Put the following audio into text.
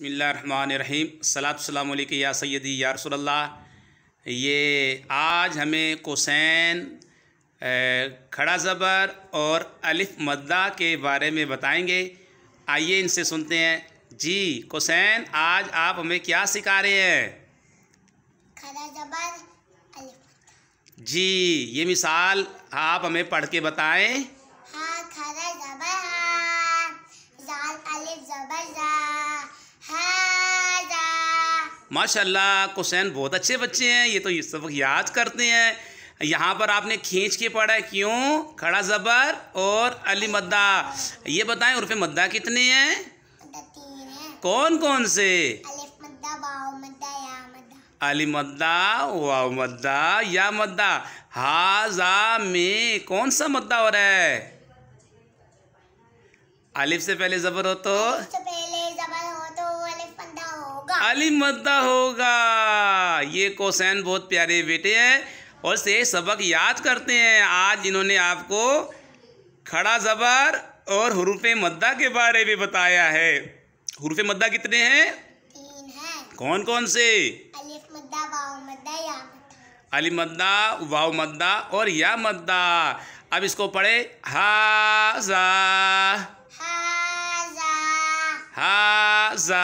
बिस्मिल्लाहिर्रहमानिर्रहीम अस्सलामु अलैका या सय्यदी या रसूलल्लाह। ये आज हमें कोसैन, खड़ा ज़बर और अलिफ मद्दा के बारे में बताएंगे। आइए इनसे सुनते हैं। जी कोसैन, आज आप हमें क्या सिखा रहे हैं? खड़ा ज़बर अलिफ। जी ये मिसाल आप हमें पढ़ के बताएं। हाँ, खड़ा ज़बर हाँ, ज़ाल अलिफ ज़बर ज़ा, हाँ ज़ा। माशाल्लाह कोसैन बहुत अच्छे बच्चे हैं, ये तो ये सबक याद करते हैं। यहाँ पर आपने खींच के पढ़ा है, क्यों? खड़ा ज़बर और अली मद्दा। ये बताएं उर्फ़े मद्दा कितने हैं? मद्दा 3 है। कौन कौन से? अलिफ मद्दा, वाव मद्दा, या मद्दा। अली मद्दा, वाव मद्दा, या मद्दा। हाज़ा में कौन सा मद्दा हो रहा है? अलिफ से पहले ज़बर हो तो अलिफ से पहले ज़बर हो तो अलिफ मद्दा होगा। अली मद्दा होगा। ये कोसैन बहुत प्यारे बेटे हैं और से सबक याद करते हैं। आज इन्होंने आपको खड़ा ज़बर और हुरूफ़े मद्दा के बारे में बताया है। हुरूफ़े मद्दा कितने हैं? 3 है। कौन कौन से? अलिफ मद्दा, वाव मद्दा, या मद्दा। अली मद्दा, वाव मद्दा और या मद्दा। अब इसको पढ़े। हाज़ा, हाज़ा, हाज़ा।